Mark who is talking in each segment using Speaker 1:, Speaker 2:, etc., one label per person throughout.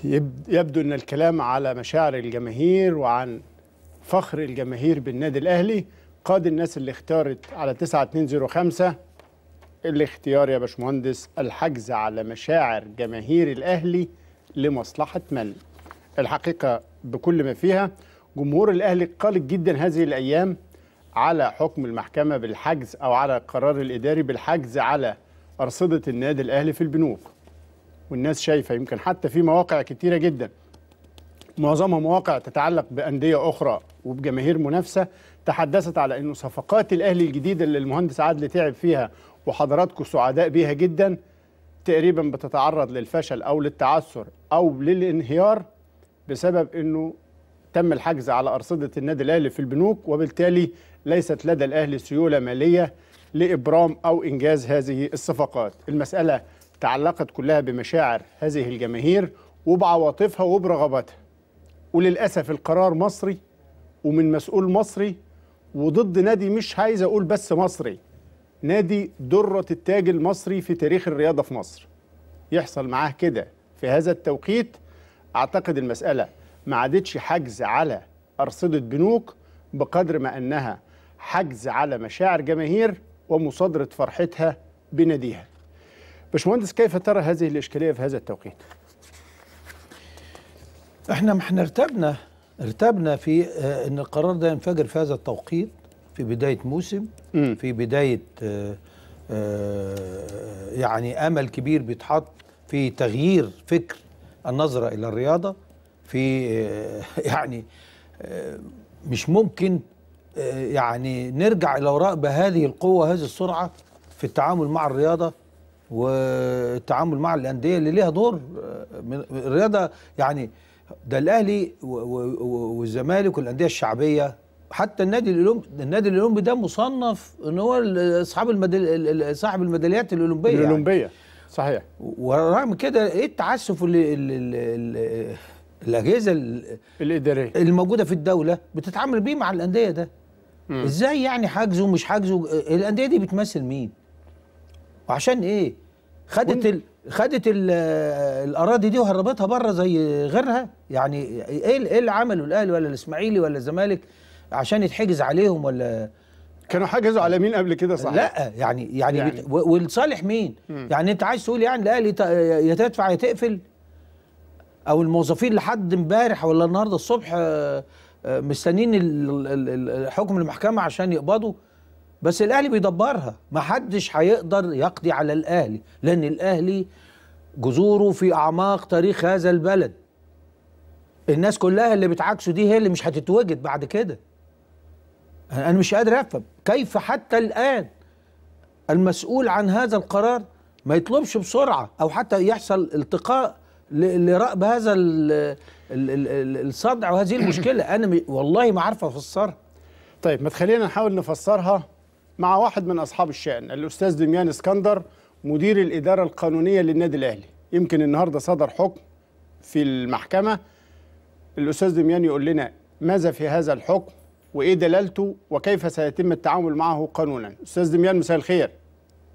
Speaker 1: يبدو أن الكلام على مشاعر الجماهير وعن فخر الجماهير بالنادي الأهلي قاد الناس اللي اختارت على 9205 الاختيار يا باشمهندس الحجز على مشاعر جماهير الأهلي لمصلحة من؟ الحقيقة بكل ما فيها جمهور الأهلي قلق جدا هذه الأيام على حكم المحكمة بالحجز أو على القرار الإداري بالحجز على أرصدة النادي الأهلي في البنوك. والناس شايفة يمكن حتى في مواقع كتيرة جدا معظمها مواقع تتعلق بأندية أخرى وبجماهير منافسة تحدثت على أنه صفقات الأهلي الجديدة اللي المهندس عادل تعب فيها وحضراتكم سعداء بيها جدا تقريبا بتتعرض للفشل أو للتعثر أو للانهيار بسبب أنه تم الحجز على أرصدة النادي الأهلي في البنوك، وبالتالي ليست لدى الأهلي سيولة مالية لإبرام أو إنجاز هذه الصفقات. المسألة تعلقت كلها بمشاعر هذه الجماهير وبعواطفها وبرغباتها، وللأسف القرار مصري ومن مسؤول مصري وضد نادي مش عايز أقول بس مصري، نادي درة التاج المصري في تاريخ الرياضة في مصر. يحصل معاه كده في هذا التوقيت، أعتقد المسألة ما عادتش حجز على أرصدة بنوك بقدر ما أنها حجز على مشاعر جماهير ومصادرة فرحتها بناديها. باشمهندس، كيف ترى هذه الإشكالية في هذا التوقيت؟
Speaker 2: احنا ارتبنا في ان القرار ده ينفجر في هذا التوقيت في بداية موسم، في بداية يعني امل كبير بيتحط في تغيير فكر النظرة الى الرياضة، في يعني مش ممكن يعني نرجع الى وراء بهذه القوة هذه السرعة في التعامل مع الرياضة والتعامل مع الأندية اللي ليها دور من الرياضة. يعني ده الأهلي والزمالك والأندية الشعبية، حتى النادي الأولمبي ده مصنف ان هو صاحب الميداليات الأولمبية يعني.
Speaker 1: صحيح.
Speaker 2: ورغم كده ايه التعسف اللي الأجهزة
Speaker 1: الإدارية
Speaker 2: الموجودة في الدولة بتتعامل بيه مع الأندية ده. ازاي يعني حجزه ومش حجزه؟ الأندية دي بتمثل مين؟ وعشان ايه؟ خدت الاراضي دي وهربتها بره زي غيرها؟ يعني ايه اللي عمله الاهلي ولا الاسماعيلي ولا الزمالك عشان يتحجز عليهم؟ ولا
Speaker 1: كانوا حجزوا على مين قبل كده؟ صح؟
Speaker 2: لا يعني والصالح مين؟ يعني انت عايز تقول يعني الاهلي يا تدفع يا تقفل؟ او الموظفين لحد امبارح ولا النهارده الصبح مستنيين حكم المحكمه عشان يقبضوا؟ بس الاهلي بيدبرها، ما حدش هيقدر يقضي على الاهلي، لان الاهلي جذوره في اعماق تاريخ هذا البلد. الناس كلها اللي بتعاكسه دي هي اللي مش هتتوجد بعد كده. انا مش قادر افهم كيف حتى الان المسؤول عن هذا القرار ما يطلبش بسرعه او حتى يحصل التقاء لرأب هذا الصدع وهذه المشكله. انا والله ما عارف افسرها.
Speaker 1: طيب ما تخلينا نحاول نفسرها مع واحد من أصحاب الشأن، الأستاذ دميان اسكندر مدير الإدارة القانونية للنادي الأهلي. يمكن النهاردة صدر حكم في المحكمة، الأستاذ دميان يقول لنا ماذا في هذا الحكم وإيه دلالته وكيف سيتم التعامل معه قانونا. أستاذ دميان مساء الخير.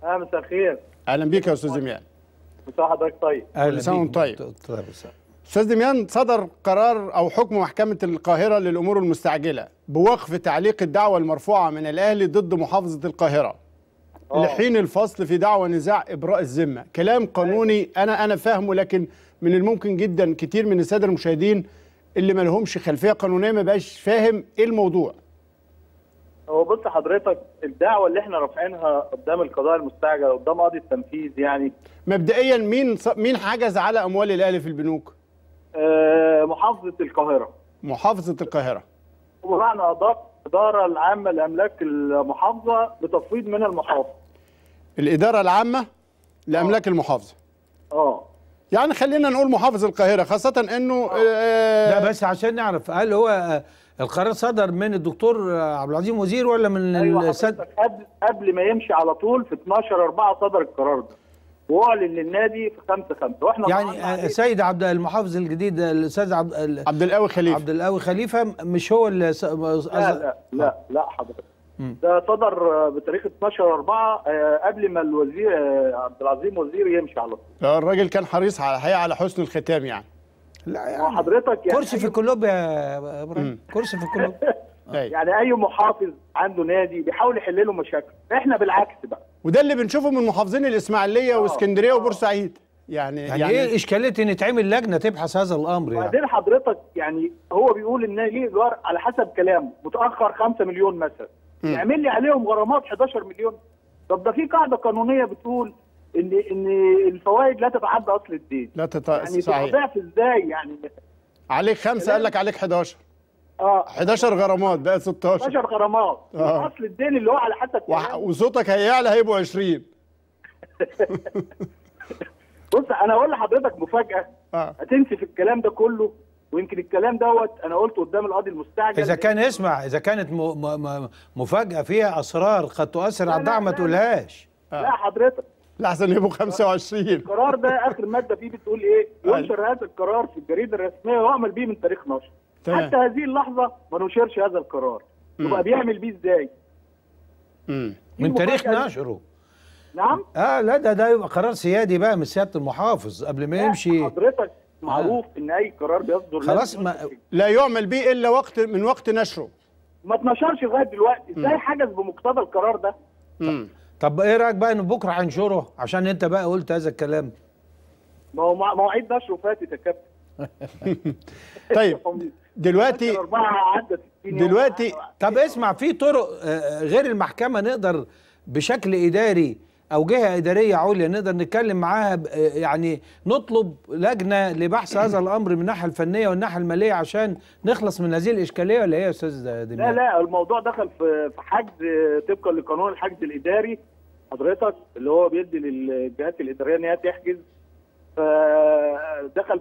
Speaker 3: مساء الخير.
Speaker 1: أهلا بك يا أستاذ دميان.
Speaker 3: مساء حضرتك طيب.
Speaker 1: كل سنة وأنت طيب. أستاذ دميان، صدر قرار أو حكم محكمة القاهرة للأمور المستعجلة بوقف تعليق الدعوة المرفوعة من الأهلي ضد محافظة القاهرة لحين الفصل في دعوى نزاع إبراء الذمة. كلام قانوني أنا فاهمه، لكن من الممكن جدا كتير من السادة المشاهدين اللي ما لهمش خلفية قانونية ما بقاش فاهم إيه الموضوع.
Speaker 3: هو بص حضرتك، الدعوة اللي احنا رافعينها قدام القضاء المستعجل قدام قاضي التنفيذ يعني مبدئيا
Speaker 1: مين حجز على أموال الأهلي في البنوك؟
Speaker 3: محافظة القاهرة.
Speaker 1: محافظة القاهرة.
Speaker 3: ومعنا الإدارة العامة لأملاك المحافظة بتفويض من المحافظة.
Speaker 1: الإدارة العامة لأملاك المحافظة. يعني خلينا نقول محافظ القاهرة، خاصة إنه
Speaker 2: لا بس عشان نعرف، هل هو القرار صدر من الدكتور عبد العظيم وزير ولا من
Speaker 3: قبل ما يمشي على طول في 12/4 صدر القرار ده واعلن للنادي في 5/5 واحنا
Speaker 2: يعني سيد المحافظ الجديد الاستاذ
Speaker 1: عبد القوي خليفه.
Speaker 2: عبد القوي خليفه مش هو اللي
Speaker 3: لا حضرتك، ده صدر بتاريخ 12/4 قبل ما الوزير عبد العظيم وزير يمشي على طول.
Speaker 1: الراجل كان حريص على حسن الختام يعني.
Speaker 2: لا يعني
Speaker 3: حضرتك يعني
Speaker 2: كرسي في الكلوب يا ابراهيم، كرسي في الكلوب.
Speaker 3: يعني اي محافظ عنده نادي بيحاول يحل له مشاكل، احنا بالعكس بقى.
Speaker 1: وده اللي بنشوفه من محافظين الاسماعيليه واسكندريه وبورسعيد. يعني
Speaker 2: ايه اشكاليه ان تعمل لجنه تبحث هذا الامر يعني؟
Speaker 3: وبعدين حضرتك يعني هو بيقول ان ليه ايجار على حسب كلامه متاخر 5 مليون مثلا، يعمل لي عليهم غرامات 11 مليون. طب ده في قاعده قانونيه بتقول ان الفوائد لا تتعدى اصل الدين.
Speaker 1: لا
Speaker 3: يعني
Speaker 1: صحيح.
Speaker 3: تضعف ازاي يعني؟
Speaker 1: عليك 5 قال لك عليك 11. 11 غرامات بقى 16.
Speaker 3: 11 غرامات اصل الدين اللي هو على حسب
Speaker 1: وصوتك هيعلى هيبقوا 20.
Speaker 3: بص انا اقول لحضرتك مفاجاه هتنسي في الكلام ده كله، ويمكن الكلام دوت انا قلته قدام القاضي المستعجل.
Speaker 2: اذا كان اسمع، اذا كانت مفاجاه فيها اسرار قد تؤثر على الدعم ما تقولهاش.
Speaker 3: لا حضرتك،
Speaker 1: لحسن يبقوا 25.
Speaker 3: القرار ده اخر ماده فيه بتقول ايه؟ ينشر هذا القرار في الجريده الرسميه ويعمل بيه من تاريخ نشر. حتى هذه اللحظه ما نشرش هذا القرار. يبقى بيعمل بيه ازاي؟
Speaker 2: من تاريخ نشره.
Speaker 3: نعم؟
Speaker 2: لا ده يبقى قرار سيادي بقى من سياده المحافظ قبل ما يمشي.
Speaker 3: حضرتك معروف ان اي قرار بيصدر
Speaker 2: خلاص
Speaker 1: لا يعمل به الا من وقت نشره.
Speaker 3: ما اتنشرش لغايه دلوقتي، ازاي حجز بمقتضى القرار ده؟
Speaker 2: طب ايه رايك بقى ان بكره هنشره عشان انت بقى قلت هذا الكلام؟
Speaker 3: ما هو مواعيد نشره فاتت يا كابتن.
Speaker 1: طيب دلوقتي
Speaker 2: طب اسمع، في طرق غير المحكمه نقدر بشكل اداري او جهه اداريه عليا نقدر نتكلم معاها، يعني نطلب لجنه لبحث هذا الامر من الناحيه الفنيه والناحيه الماليه عشان نخلص من هذه الاشكاليه، ولا ايه يا استاذ دميان؟
Speaker 3: لا الموضوع دخل في حجز طبقا لقانون الحجز الاداري حضرتك، اللي هو بيدي للجهات الاداريه ان هي تحجز، فدخل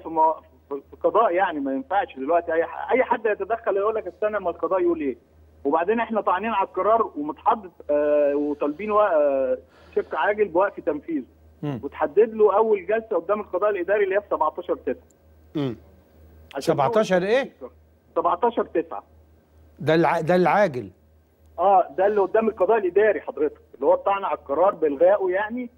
Speaker 3: في قضاء. يعني ما ينفعش دلوقتي اي حد يتدخل يقول لك استنى اما القضاء يقول ايه. وبعدين احنا طعنين على القرار ومتحدد وطالبين شق عاجل بوقف تنفيذه، وتحدد له اول جلسه قدام القضاء الاداري اللي هي في 17/9.
Speaker 2: 17 ايه؟
Speaker 3: 17/9
Speaker 2: ده العاجل.
Speaker 3: ده اللي قدام القضاء الاداري حضرتك، اللي هو الطعن على القرار بالغائه يعني.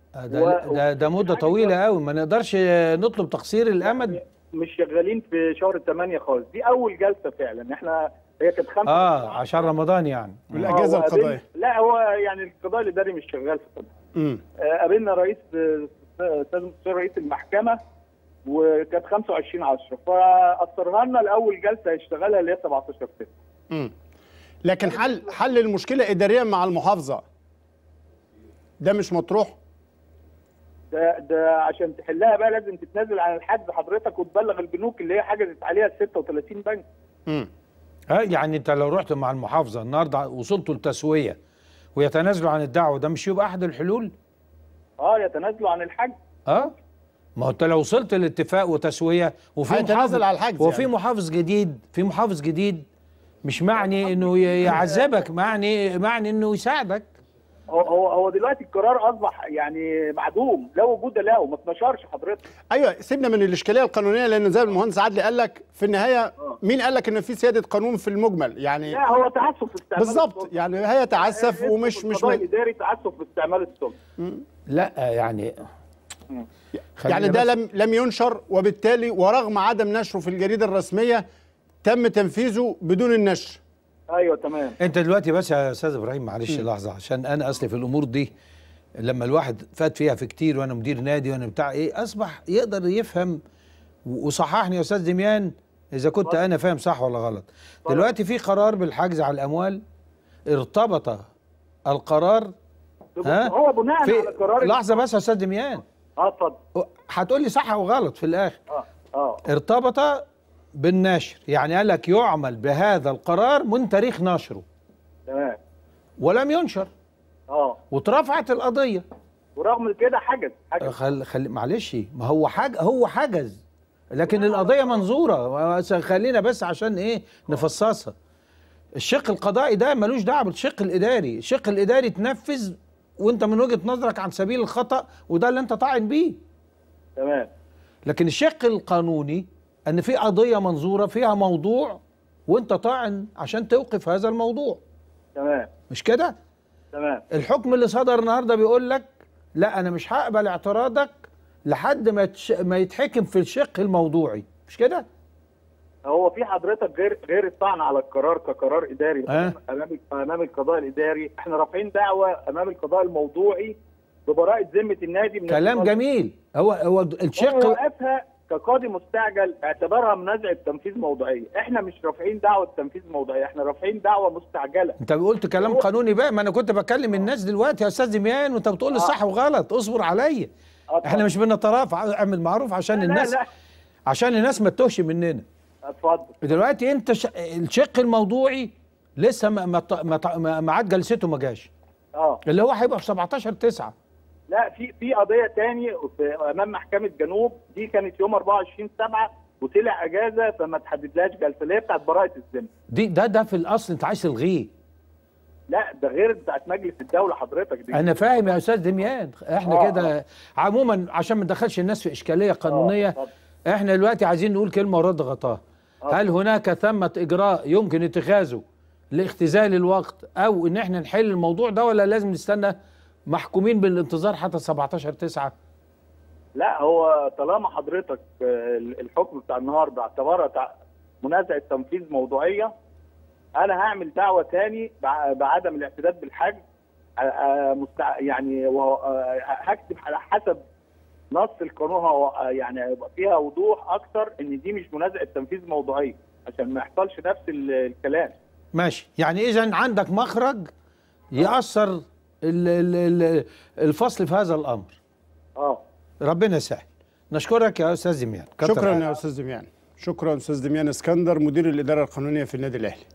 Speaker 2: ده مده طويله قوي، ما نقدرش نطلب تقصير الامد.
Speaker 3: مش شغالين في شهر 8 خالص، دي اول جلسه فعلا. احنا هي كانت 5
Speaker 2: عشان رمضان يعني
Speaker 1: والاجازه القضائيه.
Speaker 3: لا هو يعني القضاء الاداري مش شغال في كده. قابلنا استاذ مستشار رئيس المحكمه وكانت 25/10، فاثرها لنا لاول جلسه هيشتغلها اللي هي 17/9.
Speaker 1: لكن حل المشكله اداريا مع المحافظه ده مش مطروح؟
Speaker 3: ده عشان تحلها بقى لازم تتنازل عن الحجز حضرتك وتبلغ البنوك اللي هي حجزت عليها ال 36 بنك.
Speaker 2: يعني انت لو رحت مع المحافظه النهارده وصلتوا لتسويه ويتنازلوا عن الدعوه، ده مش يبقى احد الحلول؟
Speaker 3: يتنازلوا عن الحجز.
Speaker 2: ما هو انت لو وصلت لاتفاق وتسويه وفي
Speaker 1: محافظ على الحجز
Speaker 2: وفي يعني محافظ جديد مش معني انه يعذبك، معني انه يساعدك.
Speaker 3: هو دلوقتي القرار اصبح يعني معدوم، لا وجود له، ما اتنشرش حضرتك.
Speaker 1: ايوه، سيبنا من الاشكاليه القانونيه، لان زي المهندس عدلي قال لك في النهايه مين قال لك ان في سياده قانون في المجمل يعني؟
Speaker 3: لا هو تعسف في استعمال
Speaker 1: بالظبط، يعني هي تعسف ومش
Speaker 3: القضاء الاداري تعسف في استعمال السلطه.
Speaker 2: لا يعني
Speaker 1: ده لم ينشر، وبالتالي ورغم عدم نشره في الجريده الرسميه تم تنفيذه بدون النشر.
Speaker 3: ايوه تمام.
Speaker 2: انت دلوقتي بس يا استاذ ابراهيم معلش لحظه، عشان انا اصلي في الامور دي لما الواحد فات فيها في كتير، وانا مدير نادي وانا بتاع ايه، اصبح يقدر يفهم. وصححني يا استاذ دميان اذا كنت انا فاهم صح ولا غلط. دلوقتي في قرار بالحجز على الاموال، ارتبط القرار
Speaker 3: هو بناء على قرار.
Speaker 2: لحظه بس يا استاذ دميان.
Speaker 3: اتفضل.
Speaker 2: هتقول لي صح وغلط في الاخر. ارتبط بالنشر، يعني قال لك يعمل بهذا القرار من تاريخ نشره.
Speaker 3: تمام.
Speaker 2: ولم ينشر. واترفعت القضيه،
Speaker 3: ورغم كده حجز.
Speaker 2: معلش، ما هو حجز، لكن القضيه منظوره. خلينا بس عشان ايه نفصصها. الشق القضائي ده ملوش دعوه بالشق الاداري، الشق الاداري تنفذ وانت من وجهه نظرك عن سبيل الخطا، وده اللي انت طاعن بيه.
Speaker 3: تمام.
Speaker 2: لكن الشق القانوني ان في قضيه منظوره فيها موضوع وانت طاعن عشان توقف هذا الموضوع.
Speaker 3: تمام.
Speaker 2: مش كده؟
Speaker 3: تمام.
Speaker 2: الحكم اللي صدر النهارده بيقول لك لا، انا مش هقبل اعتراضك لحد ما يتحكم في الشق الموضوعي، مش كده؟
Speaker 3: هو في حضرتك غير الطعن على القرار كقرار اداري امام القضاء الاداري، احنا رافعين دعوه امام القضاء الموضوعي ببراءه ذمه النادي من
Speaker 2: كلام جميل. هو الشق
Speaker 3: وقفها كقاضي مستعجل اعتبرها منازعه تنفيذ موضوعيه، احنا مش رافعين دعوه تنفيذ موضوعيه، احنا رافعين دعوه مستعجله.
Speaker 2: انت قلت كلام قانوني بقى، ما انا كنت بكلم الناس دلوقتي يا استاذ دميان وانت بتقول لي صح وغلط، اصبر عليا. احنا مش بنترافع، اعمل معروف عشان الناس عشان الناس ما تتوهش مننا.
Speaker 3: اتفضل.
Speaker 2: دلوقتي انت الشق الموضوعي لسه ميعاد جلسته ما جاش. اللي هو هيبقى في 17/9.
Speaker 3: لا، في قضيه تاني امام محكمه جنوب، دي كانت يوم 24/7 وطلع اجازه فما تحددلهاش جلسه، اللي هي بتاعت براءه الذمه.
Speaker 2: ده في الاصل انت عايز تلغيه.
Speaker 3: لا، ده غير بتاعت مجلس الدوله حضرتك دي.
Speaker 2: انا فاهم يا استاذ دميان، احنا كده عموما عشان ما ندخلش الناس في اشكاليه قانونيه. احنا دلوقتي عايزين نقول كلمه ورد غطاها. هل هناك ثمه اجراء يمكن اتخاذه لاختزال الوقت او ان احنا نحل الموضوع ده، ولا لازم نستنى محكومين بالانتظار حتى 17/9؟
Speaker 3: لا، هو طالما حضرتك الحكم بتاع النهارده اعتبرها منازعه تنفيذ موضوعيه، انا هعمل دعوه تاني بعدم الاعتداد بالحجز، يعني هكتب على حسب نص القانون، يعني هيبقى فيها وضوح اكتر ان دي مش منازعه تنفيذ موضوعيه عشان ما يحصلش نفس الكلام.
Speaker 2: ماشي، يعني اذا عندك مخرج يأثر الفصل في هذا الامر. ربنا يسهل. نشكرك يا استاذ دميان.
Speaker 1: شكرا يا استاذ دميان. شكرا استاذ دميان اسكندر، مدير الاداره القانونيه في النادي الاهلي.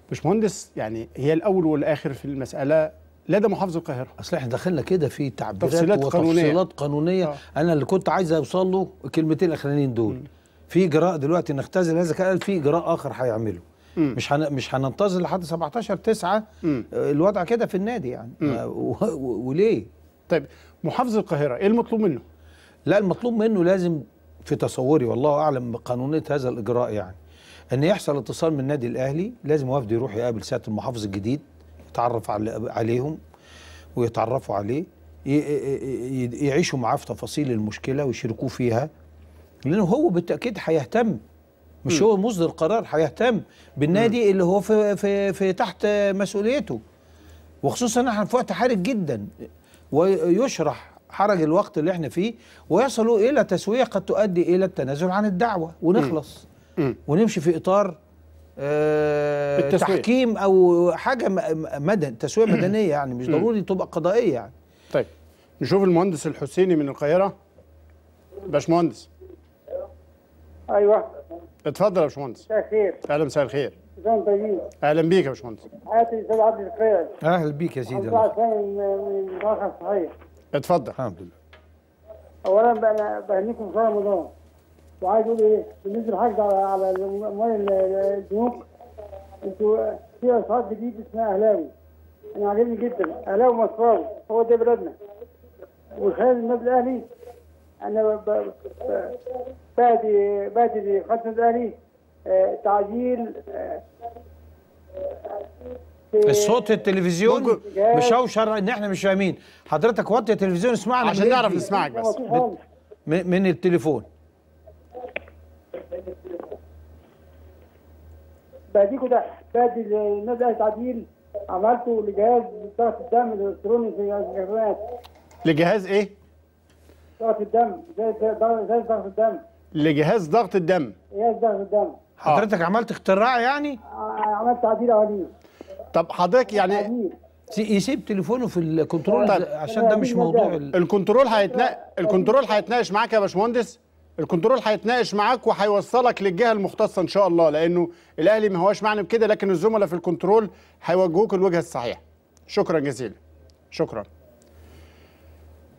Speaker 1: باشمهندس، يعني هي الاول والاخر في المساله لدى محافظ القاهره.
Speaker 2: اصل احنا دخلنا كده في تعبيرات وتفصيلات قانونيه. انا اللي كنت عايز اوصل له الكلمتين الاخرانيين دول. في اجراء دلوقتي نختزل هذا، قال في اجراء اخر هيعمله. مش هننتظر لحد 17/9. الوضع كده في النادي يعني. وليه؟
Speaker 1: طيب محافظ القاهره ايه المطلوب منه؟
Speaker 2: لا، المطلوب منه لازم في تصوري والله اعلم بقانونيه هذا الاجراء، يعني ان يحصل اتصال من النادي الاهلي، لازم وفد يروح يقابل سياده المحافظ الجديد، يتعرف عليهم ويتعرفوا عليه، يعيشوا معاه في تفاصيل المشكله ويشاركوه فيها، لانه هو بالتاكيد هيهتم، مش هو مصدر القرار، هيهتم بالنادي اللي هو في تحت مسؤوليته، وخصوصا احنا في وقت حرج جدا، ويشرح حرج الوقت اللي احنا فيه، ويصلوا الى تسويه قد تؤدي الى التنازل عن الدعوه ونخلص ونمشي في اطار تحكيم او حاجه تسويه مدنيه، يعني مش ضروري تبقى قضائيه يعني.
Speaker 1: طيب نشوف المهندس الحسيني من القاهره. باشمهندس.
Speaker 4: ايوه
Speaker 1: اتفضل يا باشمهندس.
Speaker 4: مساء الخير.
Speaker 1: اهلا، مساء الخير.
Speaker 4: ازيك طيبين؟
Speaker 1: اهلا بيك يا باشمهندس.
Speaker 4: حياتي الاستاذ عبد الخير.
Speaker 2: اهلا بيك يا سيدي.
Speaker 4: من المراقبه الصحيه.
Speaker 1: اتفضل.
Speaker 2: الحمد لله.
Speaker 4: اولا انا بهنيكم في رمضان، وعايز اقول ايه بالنسبه للحجز على اموال البنوك، انتوا في اسعار جديد اسمها اهلاوي، انا عاجبني جدا، اهلاوي مصراوي، هو ده بلدنا. وخلال النادي الاهلي انا بادي لقناه النادي الاهلي تعديل
Speaker 2: الصوت التلفزيون مشوشر ان احنا مش فاهمين. حضرتك وطي التلفزيون اسمعنا
Speaker 1: عشان نعرف نسمعك بس
Speaker 2: من التليفون.
Speaker 4: بديكوا ده بدي النادي الاهلي تعديل عملته لجهاز ضغط الدم الالكتروني في الجهاز.
Speaker 1: لجهاز ايه؟
Speaker 4: ضغط الدم، زي ضغط الدم.
Speaker 1: لجهاز ضغط الدم.
Speaker 4: جهاز ضغط الدم.
Speaker 2: حضرتك عملت اختراع يعني؟
Speaker 4: عملت تعديل عليه.
Speaker 1: طب حضرتك يعني
Speaker 2: يسيب تليفونه في الكنترول عشان ده مش موضوع
Speaker 1: الكنترول هيتناقش معاك يا باشمهندس. الكنترول هيتناقش معاك وهيوصلك للجهه المختصه ان شاء الله، لانه الاهلي ما هواش معني بكده، لكن الزملاء في الكنترول هيوجهوك الوجهه الصحيحه. شكرا جزيلا. شكرا.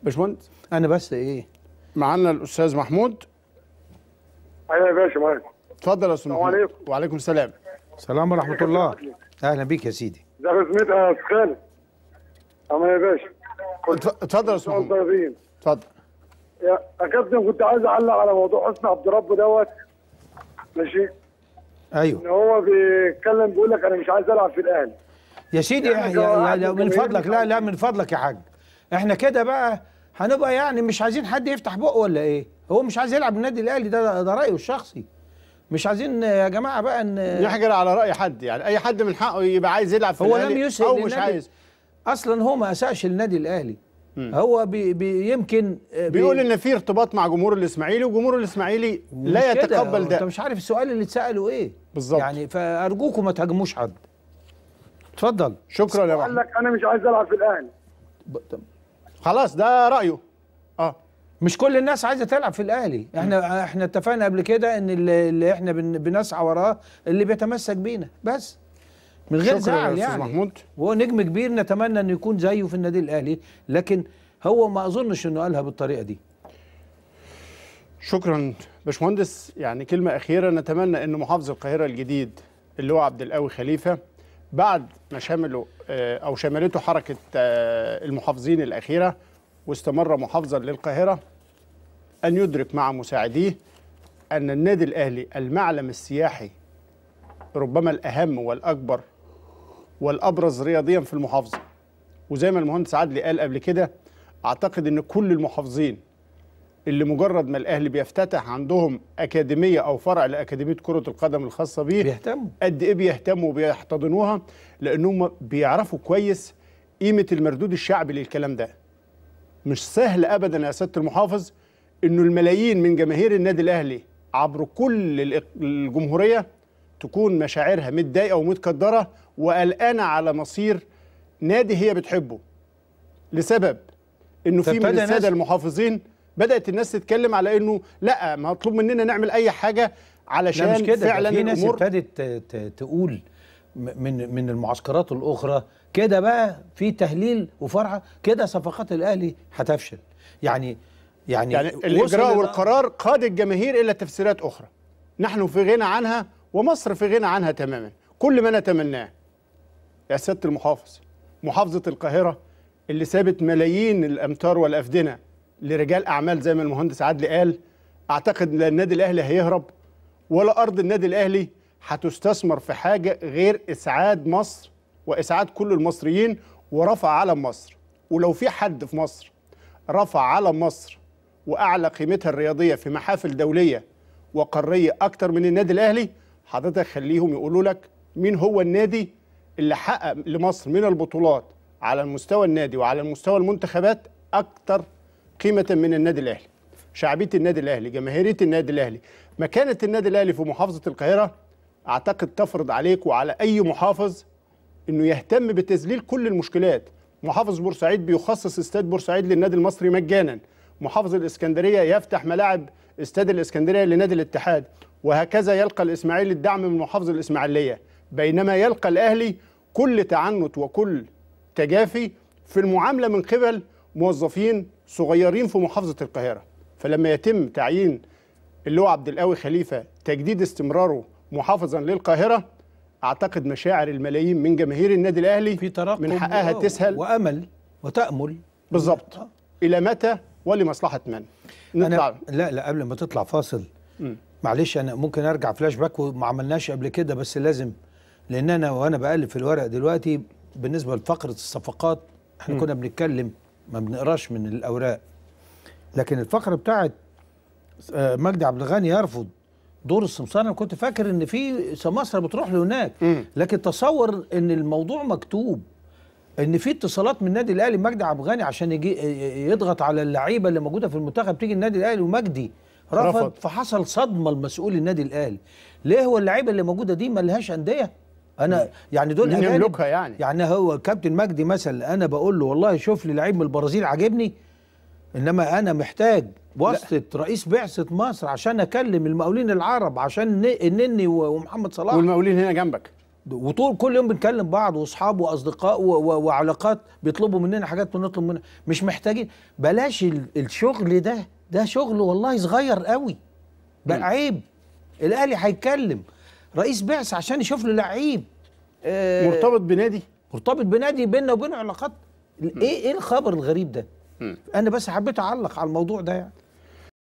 Speaker 1: باشمهندس
Speaker 2: انا بس ايه
Speaker 1: معانا الاستاذ محمود.
Speaker 5: ايوه يا باشا معاك.
Speaker 1: اتفضل يا استاذ محمود.
Speaker 5: السلام عليكم.
Speaker 1: وعليكم السلام.
Speaker 2: السلام ورحمه الله. اهلا بيك يا سيدي.
Speaker 5: ازيك يا سميتها يا استاذ خالد؟ عامل ايه يا باشا؟
Speaker 1: اتفضل يا استاذ محمود. اتفضل.
Speaker 5: يا كابتن، كنت عايز اعلق على موضوع حسني عبد ربه دوت. ماشي.
Speaker 2: ايوه.
Speaker 5: ان هو بيتكلم بيقول لك انا مش عايز العب في الاهلي.
Speaker 2: يا سيدي يا من فضلك، لا من فضلك يا حاج، احنا كده بقى هنبقى يعني مش عايزين حد يفتح بقه ولا ايه؟ هو مش عايز يلعب النادي الاهلي، ده رايه الشخصي. مش عايزين يا جماعه بقى ان
Speaker 1: نحجر على راي حد، يعني اي حد من حقه يبقى عايز يلعب في
Speaker 2: هو
Speaker 1: الأهلي
Speaker 2: لم يسئ
Speaker 1: او مش
Speaker 2: للنادي.
Speaker 1: عايز.
Speaker 2: اصلا هو ما اساءش للنادي الاهلي. هو يمكن
Speaker 1: بيقول ان في ارتباط مع جمهور الاسماعيلي، وجمهور الاسماعيلي لا يتقبل ده.
Speaker 2: انت مش عارف السؤال اللي اتساله ايه
Speaker 1: بالظبط.
Speaker 2: يعني، فارجوكم ما تهاجموش حد. اتفضل.
Speaker 1: شكرا يا
Speaker 5: قال
Speaker 1: محمد.
Speaker 5: لك انا مش عايز العب في الاهلي.
Speaker 1: خلاص ده رايه.
Speaker 2: مش كل الناس عايزه تلعب في الاهلي. احنا اتفقنا قبل كده ان اللي احنا بنسعى وراه اللي بيتمسك بينا بس، من غير زعل يعني.
Speaker 1: محمود.
Speaker 2: وهو نجم كبير نتمنى انه يكون زيه في النادي الاهلي، لكن هو ما اظنش انه قالها بالطريقه دي.
Speaker 1: شكرا باشمهندس. يعني كلمه اخيره، نتمنى ان محافظ القاهره الجديد اللي هو عبد القوي خليفه بعد ما شمله او شملته حركه المحافظين الاخيره واستمر محافظا للقاهره، ان يدرك مع مساعديه ان النادي الاهلي المعلم السياحي ربما الاهم والاكبر والابرز رياضيا في المحافظه. وزي ما المهندس عدلي قال قبل كده، اعتقد ان كل المحافظين اللي مجرد ما الاهلي بيفتتح عندهم اكاديميه او فرع لاكاديميه كره القدم الخاصه بيه
Speaker 2: بيهتموا
Speaker 1: قد ايه بيهتموا وبيحتضنوها، لانهم بيعرفوا كويس قيمه المردود الشعبي للكلام ده. مش سهل ابدا يا سياده المحافظ انه الملايين من جماهير النادي الاهلي عبر كل الجمهوريه تكون مشاعرها متضايقه ومتكدره وقلقانه على مصير نادي هي بتحبه، لسبب انه في من الساده المحافظين بدات الناس تتكلم على انه لا، مطلوب مننا نعمل اي حاجه علشان
Speaker 2: مش كده.
Speaker 1: فعلا
Speaker 2: في ناس
Speaker 1: الامور
Speaker 2: ابتدت تقول من المعسكرات الاخرى كده بقى في تهليل وفرحه كده صفقات الاهلي هتفشل. يعني
Speaker 1: الاجراء والقرار قاد الجماهير الى تفسيرات اخرى نحن في غنى عنها ومصر في غنى عنها تماما. كل ما نتمناه يا سياده المحافظ، محافظه القاهره اللي سابت ملايين الامتار والافدنه لرجال اعمال زي ما المهندس عدلي قال، اعتقد لا النادي الاهلي هيهرب ولا ارض النادي الاهلي هتستثمر في حاجه غير اسعاد مصر واسعاد كل المصريين ورفع علم مصر. ولو في حد في مصر رفع علم مصر واعلى قيمتها الرياضيه في محافل دوليه وقاريه اكتر من النادي الاهلي، حضرتك خليهم يقولوا لك مين هو النادي اللي حقق لمصر من البطولات على المستوى النادي وعلى المستوى المنتخبات اكتر قيمه من النادي الاهلي. شعبيه النادي الاهلي، جماهيريه النادي الاهلي، مكانه النادي الاهلي في محافظه القاهره، اعتقد تفرض عليك وعلى اي محافظ انه يهتم بتذليل كل المشكلات. محافظ بورسعيد بيخصص استاد بورسعيد للنادي المصري مجانا، محافظ الاسكندريه يفتح ملاعب استاد الاسكندريه لنادي الاتحاد، وهكذا يلقى الاسماعيلي الدعم من محافظ الاسماعيليه، بينما يلقى الاهلي كل تعنت وكل تجافي في المعامله من قبل موظفين صغيرين في محافظه القاهره. فلما يتم تعيين اللي هو عبد القوي خليفه تجديد استمراره محافظا للقاهره، اعتقد مشاعر الملايين من جماهير النادي الاهلي
Speaker 2: في ترقب
Speaker 1: من حقها تسهل
Speaker 2: وامل وتامل.
Speaker 1: بالظبط. الى متى ولمصلحه من؟
Speaker 2: نطلع لا قبل ما تطلع فاصل، معلش انا ممكن ارجع فلاش باك وما عملناش قبل كده، بس لازم، لان انا وانا بقلب في الورق دلوقتي بالنسبه لفقره الصفقات احنا كنا بنتكلم ما بنقراش من الاوراق، لكن الفقره بتاعت مجدي عبد الغني يرفض دور السمسار، انا كنت فاكر ان في سماسره بتروح له هناك، لكن تصور ان الموضوع مكتوب ان في اتصالات من النادي الاهلي مجدي عبد الغني عشان يجي يضغط على اللعيبه اللي موجوده في المنتخب تيجي النادي الاهلي، ومجدي رفض. فحصل صدمه لمسؤول النادي الاهلي. ليه؟ هو اللعيبه اللي موجوده دي ما لهاش انديه؟ انا يعني دول
Speaker 1: يملكها
Speaker 2: يعني هو كابتن مجدي مثلا انا بقول له والله شوف لي لعيب من البرازيل عاجبني، انما انا محتاج واسطه رئيس بعثه مصر عشان اكلم المقاولين العرب عشان النني ومحمد صلاح،
Speaker 1: والمقاولين هنا جنبك،
Speaker 2: وطول كل يوم بنكلم بعض واصحاب واصدقاء وعلاقات بيطلبوا مننا حاجات ونطلب منها، مش محتاجين. بلاش الشغل ده شغل والله صغير قوي بقى، عيب. الاهلي هيتكلم رئيس بعثه عشان يشوف له لعيب مرتبط بنادي بيننا وبينه علاقات. ايه الخبر الغريب ده؟ انا بس حبيت اعلق على الموضوع ده يعني.